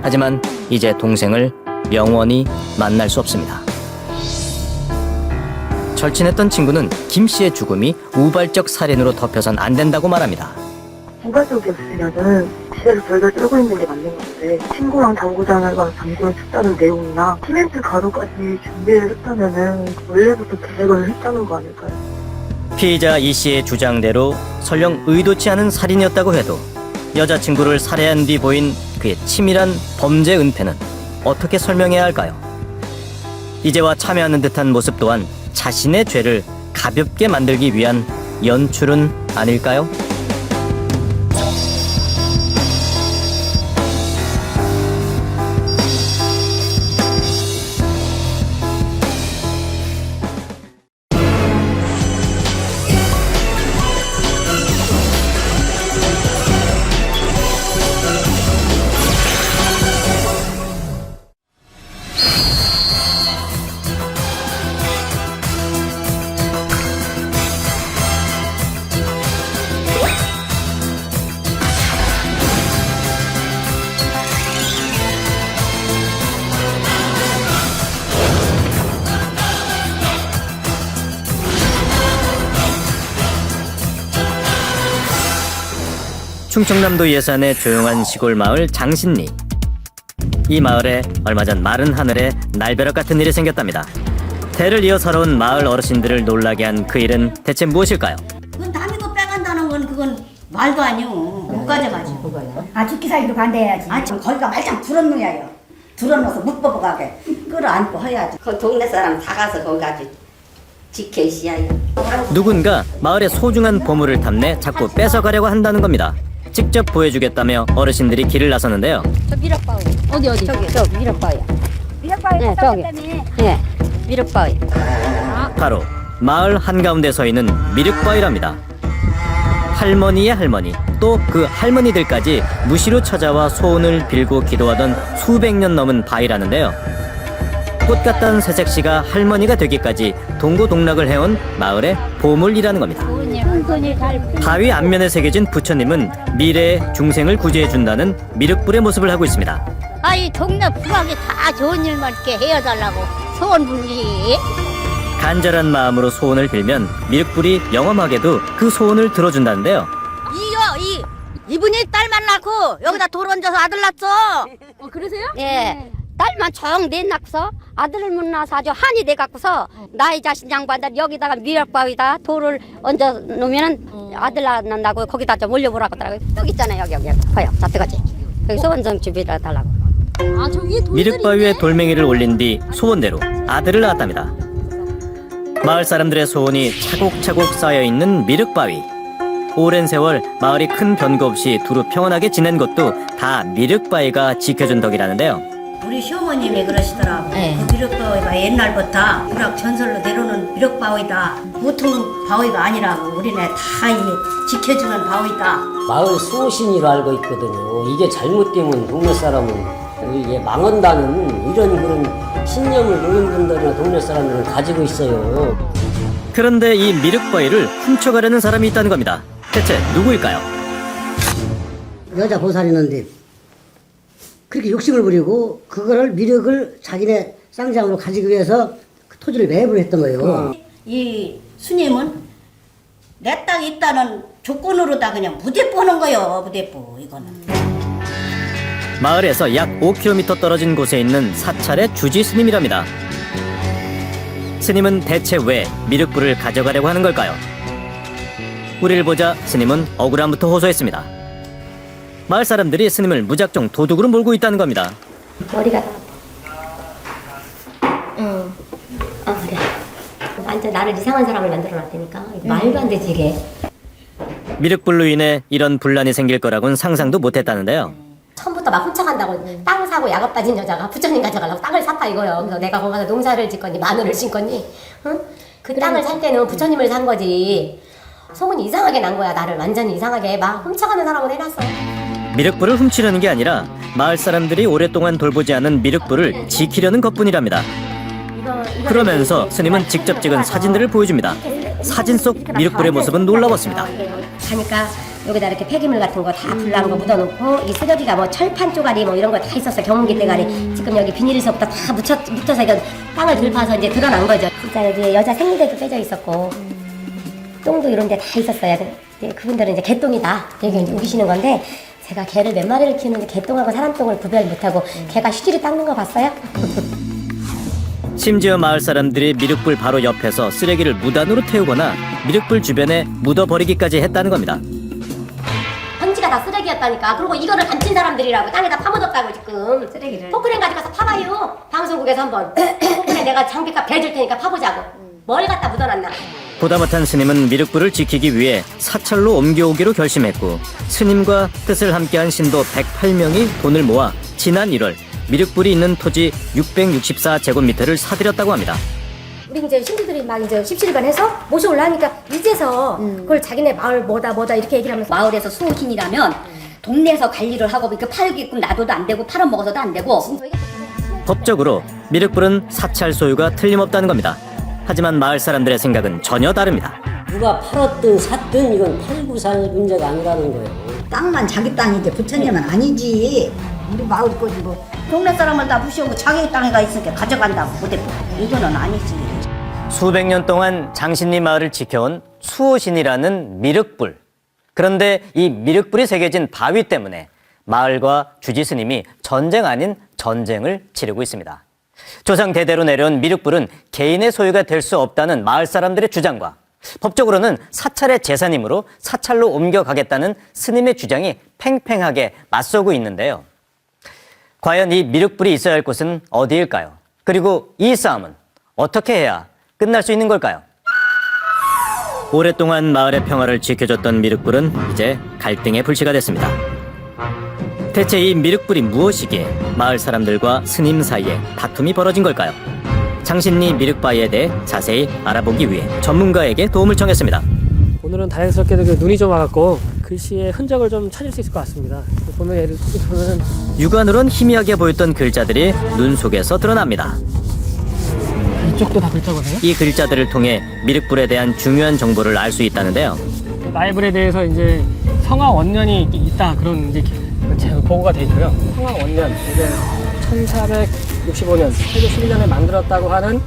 하지만 이제 동생을 영원히 만날 수 없습니다. 절친했던 친구는 김 씨의 죽음이 우발적 살인으로 덮여선 안 된다고 말합니다. 부가적이었으면은 시대를 돌돌 떨고 있는 게 맞는 건데 친구랑 당구장을 가서 당구를 쳤다는 내용이나 시멘트 가루까지 준비를 했다면은 원래부터 계획을 했다는 거 아닐까요? 피의자 이 씨의 주장대로 설령 의도치 않은 살인이었다고 해도 여자친구를 살해한 뒤 보인 그의 치밀한 범죄 은폐는 어떻게 설명해야 할까요? 이제와 참여하는 듯한 모습 또한 자신의 죄를 가볍게 만들기 위한 연출은 아닐까요? 충청남도 예산의 조용한 시골 마을 장신리. 이 마을에 얼마 전 마른 하늘에 날벼락 같은 일이 생겼답니다. 대를 이어 살아온 마을 어르신들을 놀라게 한 그 일은 대체 무엇일까요? 그건 남이 거 빼간다는 건 그건 말도 아니오. 못 가져가지. 아 죽기 살기로 반대해야지. 아 참 거기가 말짱 들어놓아요. 들어놓아서 묵법하게 끌어안고 해야지. 그 동네 사람 다 가서 거기 가지 지켜시야요. 누군가 마을의 소중한 보물을 탐내 자꾸 뺏어가려고 한다는 겁니다. 직접 보여주겠다며 어르신들이 길을 나섰는데요. 저 미륵바위. 어디? 저 미륵바위야. 미륵바위 네, 저기. 예, 미륵바위. 바로 마을 한가운데 서 있는 미륵바위랍니다. 할머니의 할머니, 또 그 할머니들까지 무시로 찾아와 소원을 빌고 기도하던 수백 년 넘은 바위라는데요. 꽃 같던 새색시가 할머니가 되기까지 동고동락을 해온 마을의 보물이라는 겁니다. 바위 앞면에 새겨진 부처님은 미래의 중생을 구제해준다는 미륵불의 모습을 하고 있습니다. 아이 동네 부하게 다 좋은 일만 있게 해달라고 소원 불리. 간절한 마음으로 소원을 빌면 미륵불이 영험하게도 그 소원을 들어준다는데요. 이분이 딸만 낳고 여기다 돌 얹어서 아들 낳았어. 그러세요? 예. 딸만 조용 내 낳고서 아들을 못 낳아서 아주 한이 돼 갖고서 나의 자신 양반들 여기다가 미륵바위다 돌을 얹어 놓으면은 아들 낳는다고 거기다 좀 올려보라고 하더라고요. 여기 있잖아요. 여기 봐요. 자 뜨거지. 여기 소원 좀 준비해 달라고. 아, 저 위에 미륵바위에 돌멩이를 올린 뒤 소원대로 아들을 낳았답니다. 마을 사람들의 소원이 차곡차곡 쌓여있는 미륵바위. 오랜 세월 마을이 큰 변고 없이 두루 평온하게 지낸 것도 다 미륵바위가 지켜준 덕이라는데요. 우리 시어머님이 그러시더라고. 네. 그 미륵바위가 옛날부터 문학 전설로 내려오는 미륵바위다. 보통 바위가 아니라고. 우리네 다 지켜주는 바위다. 마을 수호신이로 알고 있거든요. 이게 잘못되면 동네 사람은 이게 망한다는 이런 그런 신념을 모든 분들이나 동네 사람들은 가지고 있어요. 그런데 이 미륵바위를 훔쳐가려는 사람이 있다는 겁니다. 대체 누구일까요? 여자 보살이 있는데 그렇게 욕심을 부리고 그거를 미륵을 자기네 쌍장으로 가지기 위해서 그 토지를 매입을 했던 거예요. 이 스님은 내 땅이 있다는 조건으로다 그냥 무대 보는 거요. 무대보 이거는. 마을에서 약 5km 떨어진 곳에 있는 사찰의 주지 스님이랍니다. 스님은 대체 왜 미륵불을 가져가려고 하는 걸까요? 우리를 보자 스님은 억울함부터 호소했습니다. 마을 사람들이 스님을 무작정 도둑으로 몰고 있다는 겁니다. 머리가 그래. 완전 나를 이상한 사람을 만들어놨다니까. 말도 안 되지 이게. 미륵불로 인해 이런 분란이 생길 거라고는 상상도 못했다는데요. 처음부터 막 훔쳐간다고 땅 사고 약업 빠진 여자가 부처님 가져가려고 땅을 샀다 이거요. 그래서 내가 거기서 농사를 짓거니 마늘을 심거니 응? 그 땅을 살 때는 부처님을 산 거지. 소문이 이상하게 난 거야. 나를 완전히 이상하게 막 훔쳐가는 사람으로 해놨어. 미륵불을 훔치려는 게 아니라 마을 사람들이 오랫동안 돌보지 않은 미륵불을 지키려는 것뿐이랍니다. 그러면서 스님은 직접 찍은 사진들을 보여줍니다. 사진 속 미륵불의 모습은 놀라웠습니다. 가니까 여기다 이렇게 폐기물 같은 거 다 불난 거 묻어놓고 이 쓰레기가 뭐 철판 쪼가리 뭐 이런 거 다 있었어. 경운기 대가리. 지금 여기 비닐에서부터 다 묻혀서 이거 땅을 들파서 이제 드러난 거죠. 진짜 여기 여자 생리대도 빼져 있었고 똥도 이런 데 다 있었어요. 그분들은 이제 개똥이다 여기 우기시는 건데 제가 개를 몇 마리를 키우는데 개똥하고 사람 똥을 구별 못하고 개가 휴지를 닦는 거 봤어요? 심지어 마을 사람들이 미륵불 바로 옆에서 쓰레기를 무단으로 태우거나 미륵불 주변에 묻어버리기까지 했다는 겁니다. 먼지가 다 쓰레기였다니까. 그리고 이거를 감친 사람들이라고 땅에다 파묻었다고 지금. 쓰레기를. 포크레인 가지고 가서 파봐요. 방송국에서 한번. 포크레인 내가 장비값 대줄 테니까 파보자고. 뭘 갖다 묻어놨나. 보다 못한 스님은 미륵불을 지키기 위해 사찰로 옮겨오기로 결심했고 스님과 뜻을 함께한 신도 108명이 돈을 모아 지난 1월 미륵불이 있는 토지 664제곱미터를 사들였다고 합니다. 우리 이제 신도들이 막 이제 십시일반 해서 모셔 올라니까 이제서 그걸 자기네 마을 뭐다 이렇게 얘기를 하면서 마을에서 수호신이라면 동네에서 관리를 하고 그 팔게끔 놔둬도 안 되고 팔아먹어서도 안 되고. 법적으로 미륵불은 사찰 소유가 틀림없다는 겁니다. 하지만 마을 사람들의 생각은 전혀 다릅니다. 누가 팔았든 샀든 이건 팔고 살 문제가 아니라는 거예요. 땅만 자기 땅이지 부처님은 아니지. 우리 마을 거지 뭐. 동네 사람을 다 무시하고 자기 땅에가 있으니까 가져간다고 무대보. 이거는 아니지. 수백 년 동안 장신리 마을을 지켜온 수호신이라는 미륵불. 그런데 이 미륵불이 새겨진 바위 때문에 마을과 주지 스님이 전쟁 아닌 전쟁을 치르고 있습니다. 조상 대대로 내려온 미륵불은 개인의 소유가 될 수 없다는 마을 사람들의 주장과 법적으로는 사찰의 재산이므로 사찰로 옮겨가겠다는 스님의 주장이 팽팽하게 맞서고 있는데요. 과연 이 미륵불이 있어야 할 곳은 어디일까요? 그리고 이 싸움은 어떻게 해야 끝날 수 있는 걸까요? 오랫동안 마을의 평화를 지켜줬던 미륵불은 이제 갈등의 불씨가 됐습니다. 대체 이 미륵불이 무엇이기에 마을 사람들과 스님 사이에 다툼이 벌어진 걸까요? 장신리 미륵바위에 대해 자세히 알아보기 위해 전문가에게 도움을 청했습니다. 오늘은 다행스럽게도 눈이 좀 와갖고 글씨의 흔적을 좀 찾을 수 있을 것 같습니다. 보면 예를 들면 육안으론 희미하게 보였던 글자들이 눈 속에서 드러납니다. 이쪽도 다 글자거든요. 이 글자들을 통해 미륵불에 대한 중요한 정보를 알 수 있다는데요. 마이불에 대해서 이제 성화 원년이 있다 그런 이제 보고가 돼 있고요. 성화 원년 이제 1465년, 세조 11년에 만들었다고 하는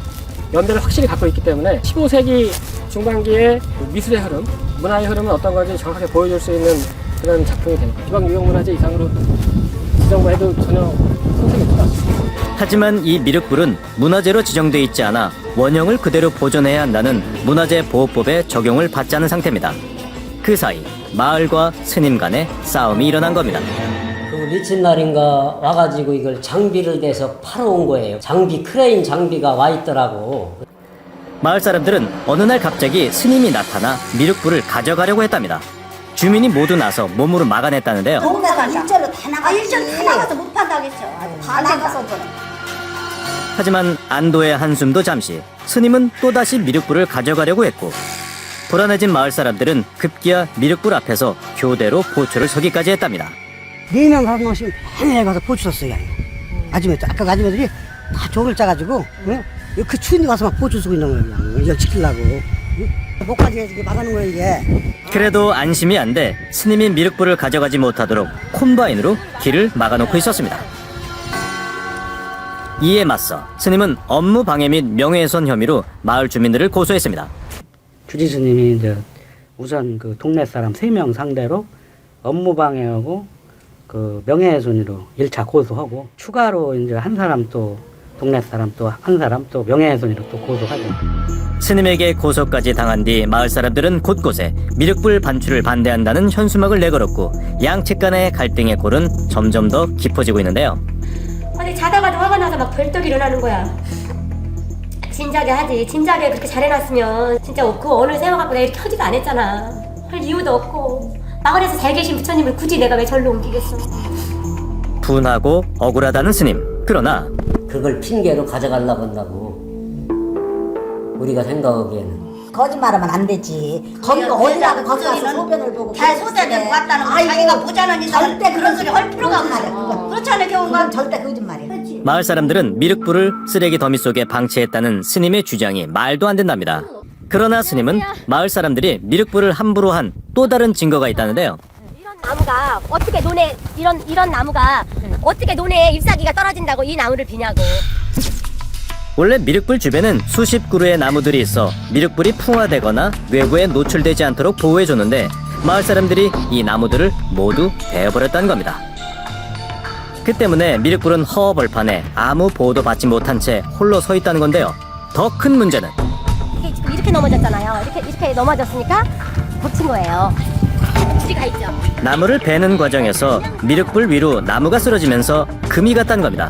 연대를 확실히 갖고 있기 때문에 15세기 중반기에 미술의 흐름, 문화의 흐름은 어떤 건지 정확하게 보여줄 수 있는 그런 작품이 됩니다. 지방유형문화재 이상으로 지정해도 전혀 손색이 없을 것 같습니다. 하지만 이 미륵불은 문화재로 지정돼 있지 않아 원형을 그대로 보존해야 한다는 문화재보호법의 적용을 받지 않은 상태입니다. 그 사이 마을과 스님 간의 싸움이 일어난 겁니다. 그 미친 날인가 와가지고 이걸 장비를 대서 팔아온 거예요. 크레인 장비가 와 있더라고. 마을 사람들은 어느 날 갑자기 스님이 나타나 미륵불을 가져가려고 했답니다. 주민이 모두 나서 몸으로 막아냈다는데요. 동네가 일절로 다 나가. 일절 다 나가서 못 판다겠죠. 다 나가서 그럼. 하지만 안도의 한숨도 잠시 스님은 또다시 미륵불을 가져가려고 했고 불안해진 마을 사람들은 급기야 미륵불 앞에서 교대로 포초를 서기까지 했답니다. 4명, 5명씩 맨날 가서 포추 섰어요. 아줌마, 아까 그 아줌마들이 다 종을 짜가지고, 응? 그 추운 데 가서 막 포추 쓰고 있는 거예요. 이걸 지키려고. 응? 목까지 이렇게 막아놓은 거예요, 이게. 그래도 안심이 안 돼 스님이 미륵불을 가져가지 못하도록 콤바인으로 길을 막아놓고 있었습니다. 이에 맞서 스님은 업무 방해 및 명예훼손 혐의로 마을 주민들을 고소했습니다. 주지 스님이 이제 우선 그 동네 사람 3명 상대로 업무 방해하고 그 명예훼손으로 1차 고소하고 추가로 이제 한 사람 또 동네 사람 또 한 사람 또 명예훼손으로 또 고소하죠. 스님에게 고소까지 당한 뒤 마을 사람들은 곳곳에 미륵불 반출을 반대한다는 현수막을 내걸었고 양측 간의 갈등의 골은 점점 더 깊어지고 있는데요. 아니 자다가도 화가 나서 막 벌떡 일어나는 거야. 진작에 하지. 진작에 그렇게 잘해놨으면 진짜 그 어느 세워갖고 내가 이렇게 하지도 안 했잖아. 할 이유도 없고 마을에서 잘 계신 부처님을 굳이 내가 왜 절로 옮기겠어. 분하고 억울하다는 스님. 그러나 그걸 핑계로 가져가려고 한다고. 우리가 생각하기에는. 거짓말하면 안 되지. 거기가 어디라도 거기 가서 소변을 보고. 잘 소변을 왔다는 거 자기가 보자는 인상 절대 그런 소리 할 필요가 없어. 그렇지 않을 경우가 절대 거짓말이야. 마을 사람들은 미륵불을 쓰레기 더미 속에 방치했다는 스님의 주장이 말도 안 된답니다. 그러나 스님은 마을 사람들이 미륵불을 함부로 한 또 다른 증거가 있다는데요. 나무가 어떻게 논에 이런 나무가 어떻게 논에 잎사귀가 떨어진다고 이 나무를 비냐고. 원래 미륵불 주변엔 수십 그루의 나무들이 있어 미륵불이 풍화되거나 외부에 노출되지 않도록 보호해줬는데 마을 사람들이 이 나무들을 모두 베어버렸다는 겁니다. 그 때문에 미륵불은 허허벌판에 아무 보호도 받지 못한 채 홀로 서 있다는 건데요. 더 큰 문제는 이게 지금 이렇게 넘어졌잖아요. 이렇게 넘어졌으니까 덮친 거예요. 줄이 가 있죠. 나무를 베는 과정에서 미륵불 위로 나무가 쓰러지면서 금이 갔다는 겁니다.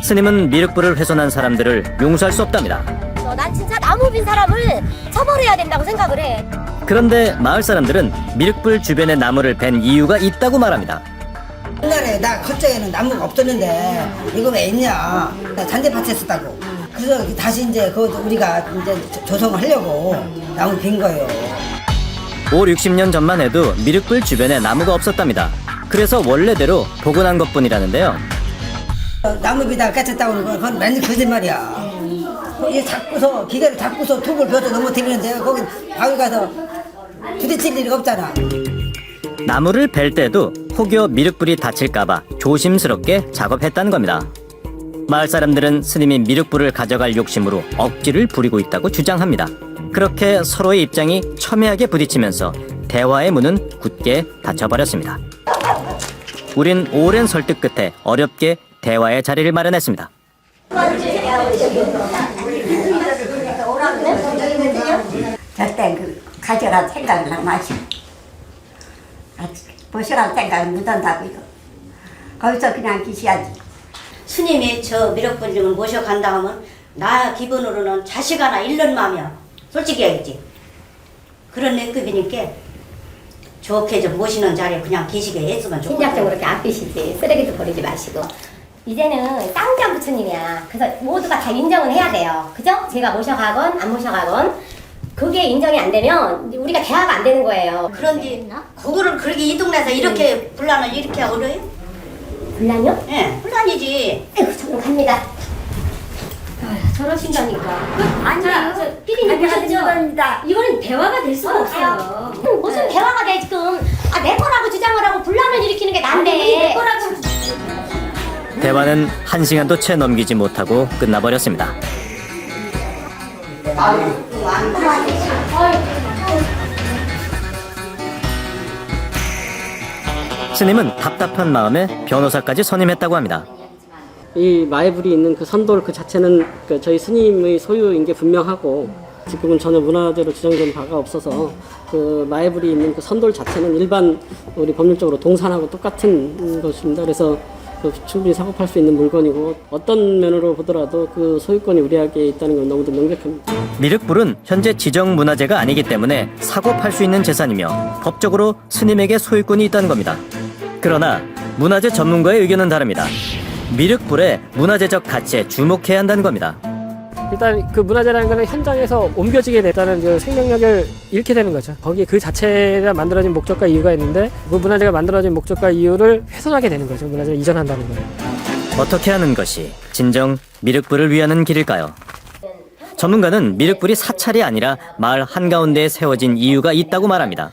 스님은 미륵불을 훼손한 사람들을 용서할 수 없답니다. 난 진짜 나무 빈 사람을 처벌해야 된다고 생각을 해. 그런데 마을 사람들은 미륵불 주변에 나무를 벤 이유가 있다고 말합니다. 옛날에 나 겉쪽에는 나무가 없었는데 이거 왜 있냐? 나 잔디밭에 썼다고. 그래서 다시 이제 그 우리가 이제 조성을 하려고 나무 빈 거예요. 60년 전만 해도 미륵불 주변에 나무가 없었답니다. 그래서 원래대로 복원한 것뿐이라는데요. 나무 비다가 깨쳤다고 하는 건 그건 완전 거짓말이야. 이게 잡고서 기계를 잡고서 톱을 벼서 넘어뜨리는데 거기 바위 가서 부딪힐 일이 없잖아. 나무를 벨 때도 혹여 미륵불이 다칠까봐 조심스럽게 작업했다는 겁니다. 마을 사람들은 스님이 미륵불을 가져갈 욕심으로 억지를 부리고 있다고 주장합니다. 그렇게 서로의 입장이 첨예하게 부딪히면서 대화의 문은 굳게 닫혀버렸습니다. 우린 오랜 설득 끝에 어렵게 대화의 자리를 마련했습니다. 절대 가져라 생각을 하지 마시고 보시라는 생각을 못한다고 이거. 거기서 그냥 계셔야지. 스님이 저 미륵불중을 모셔간다 하면 나 기본으로는 자식 하나 잃는 마음이야. 솔직히 얘기지. 그런 내급이니까 좋게 좀 모시는 자리에 그냥 계시게 했으면 좋겠어. 심리학적으로 이렇게 아끼시지. 쓰레기도 버리지 마시고. 이제는 쌍장 부처님이야. 그래서 모두가 다 인정은 해야 돼요. 그죠? 제가 모셔가건 안 모셔가건 그게 인정이 안 되면 우리가 대화가 안 되는 거예요. 그런데 그거를 그렇게 이 동네에서 이렇게 분란을 이렇게 어려요? 분란이요? 네, 분란이지. 에휴, 저는 갑니다. 저러신다니까. 아니요. 피디님 보셨죠? 이거는 대화가 될 수가 없어요. 무슨 대화가 돼 지금. 내 거라고 주장을 하고 분란을 일으키는 게 난데. 내 거라고. 대화는 1시간도 채 넘기지 못하고 끝나버렸습니다. 스님은 답답한 마음에 변호사까지 선임했다고 합니다. 이 마애불이 있는 그 선돌 그 자체는 그 저희 스님의 소유인 게 분명하고 지금은 전혀 문화재로 지정된 바가 없어서 그 마애불이 있는 그 선돌 자체는 일반 우리 법률적으로 동산하고 똑같은 것입니다. 그래서 그 충분히 사고 팔 수 있는 물건이고 어떤 면으로 보더라도 그 소유권이 우리에게 있다는 건 너무도 명백합니다. 미륵불은 현재 지정 문화재가 아니기 때문에 사고 팔 수 있는 재산이며 법적으로 스님에게 소유권이 있다는 겁니다. 그러나 문화재 전문가의 의견은 다릅니다. 미륵불의 문화재적 가치에 주목해야 한다는 겁니다. 일단 그 문화재라는 거는 현장에서 옮겨지게 됐다는 그 생명력을 잃게 되는 거죠. 거기에 그 자체가 만들어진 목적과 이유가 있는데 그 문화재가 만들어진 목적과 이유를 훼손하게 되는 거죠. 문화재를 이전한다는 거예요. 어떻게 하는 것이 진정 미륵불을 위하는 길일까요? 전문가는 미륵불이 사찰이 아니라 마을 한가운데에 세워진 이유가 있다고 말합니다.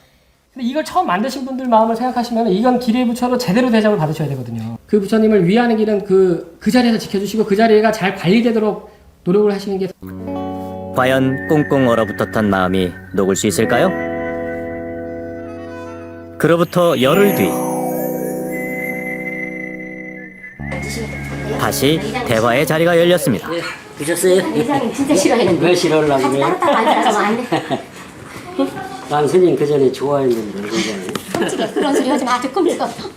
근데 이걸 처음 만드신 분들 마음을 생각하시면 이건 기뢰 부처로 제대로 대접을 받으셔야 되거든요. 그 부처님을 위하는 길은 그 자리에서 지켜주시고 그 자리가 잘 관리되도록 노력을 하시는 게. 과연 꽁꽁 얼어붙었던 마음이 녹을 수 있을까요? 그로부터 열흘 뒤 다시 대화의 자리가 열렸습니다. 보셨어요? 이장님 진짜 싫어했는데. 왜 싫어하려고 그래요? 따로 앉아서 안 돼. 난 스님 그 전에 좋아했는데 굉장히. 솔직히 그런 소리 하지 마. 조금 늙었어.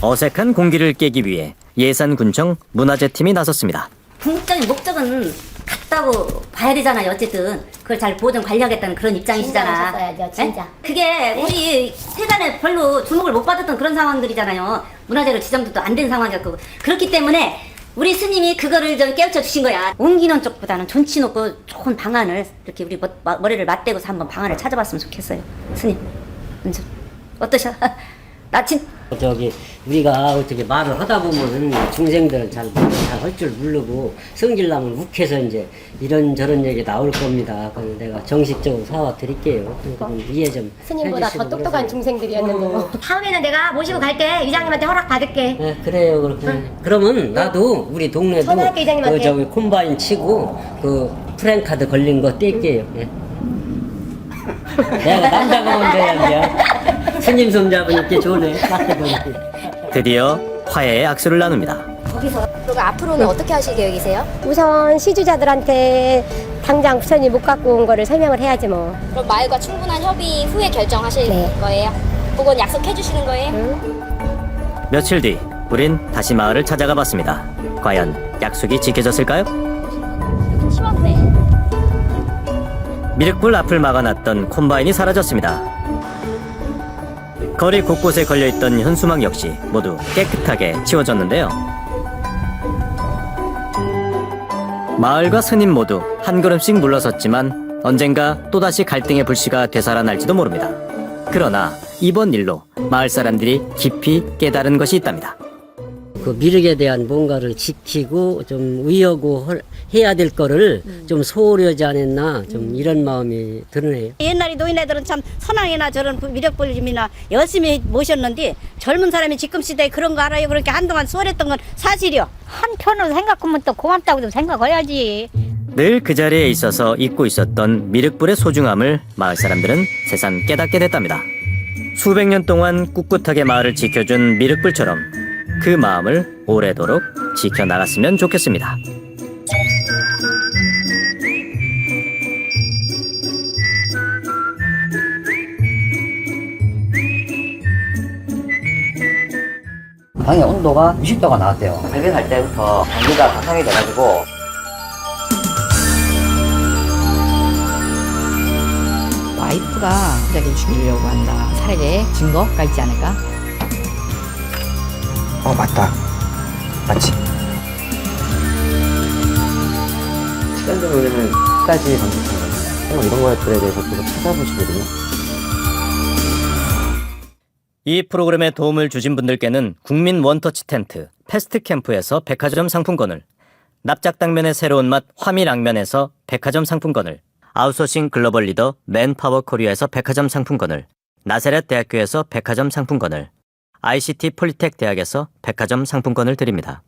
어색한 공기를 깨기 위해 예산군청 문화재팀이 나섰습니다. 궁극적인 목적은 같다고 봐야 되잖아요. 어쨌든 그걸 잘 보존 관리하겠다는 그런 입장이시잖아. 진짜 진짜. 그게 우리 세간에 별로 주목을 못 받았던 그런 상황들이잖아요. 문화재로 지정도 안 된 상황이었고 그렇기 때문에 우리 스님이 그거를 좀 깨우쳐 주신 거야. 옮기는 쪽보다는 존치 놓고 좋은 방안을 이렇게 우리 머리를 맞대고서 한번 방안을 찾아봤으면 좋겠어요. 스님, 어떠셔? 나 우리가 어떻게 말을 하다 보면 중생들은 잘 할 줄 모르고 성질나면 욱해서 이제 이런저런 얘기 나올 겁니다. 그래서 내가 정식적으로 사와 드릴게요. 그럼 이해 좀 스님보다 해주시고 더 똑똑한 그래서. 중생들이었는데 뭐. 다음에는 내가 모시고 갈게. 이장님한테 허락 받을게. 네, 그래요. 그렇게. 그러면 나도 우리 동네도 전화할게, 이장님한테. 그 저기 콤바인 치고 그 프랭카드 걸린 거 뗄게요. 예. 내가 남자가 먼저 해야 스님 손 잡으니까 좋네. 드디어 화해의 악수를 나눕니다. 거기서 그리고 앞으로는 어떻게 하실 계획이세요? 우선 시주자들한테 당장 부처님 못 갖고 온 거를 설명을 해야지 뭐. 그럼 마을과 충분한 협의 후에 결정하실 거예요? 그건 약속해 주시는 거예요? 며칠 뒤 우린 다시 마을을 찾아가 봤습니다. 과연 약속이 지켜졌을까요? 심한데. 미륵불 앞을 막아놨던 콤바인이 사라졌습니다. 거리 곳곳에 걸려있던 현수막 역시 모두 깨끗하게 치워졌는데요. 마을과 스님 모두 한 걸음씩 물러섰지만 언젠가 또다시 갈등의 불씨가 되살아날지도 모릅니다. 그러나 이번 일로 마을 사람들이 깊이 깨달은 것이 있답니다. 그 미륵에 대한 뭔가를 지키고 좀 의하고 해야 될 거를 좀 소홀히 하지 않았나 좀 이런 마음이 드네요. 옛날에 노인네들은 참 선왕이나 저런 미륵불림이나 열심히 모셨는데 젊은 사람이 지금 시대에 그런 거 알아요. 그렇게 한동안 수월했던 건 사실이요. 한편으로 생각하면 또 고맙다고도 생각해야지. 늘 그 자리에 있어서 잊고 있었던 미륵불의 소중함을 마을 사람들은 새삼 깨닫게 됐답니다. 수백 년 동안 꿋꿋하게 마을을 지켜준 미륵불처럼 그 마음을 오래도록 지켜나갔으면 좋겠습니다. 방의 온도가 60도가 나왔대요. 발견할 때부터 전기가 가상이 돼가지고 와이프가 자기를 죽이려고 한다. 살해의 증거가 있지 않을까? 맞다. 맞지. 시간적으로는 끝까지 반복하거든요. 이런 것들에 대해서 계속 찾아보시거든요. 이 프로그램에 도움을 주신 분들께는 국민 원터치 텐트 패스트 캠프에서 백화점 상품권을, 납작당면의 새로운 맛 화미랑면에서 백화점 상품권을, 아웃소싱 글로벌 리더 맨파워 코리아에서 백화점 상품권을, 나세렛 대학교에서 백화점 상품권을, ICT 폴리텍 대학에서 백화점 상품권을 드립니다.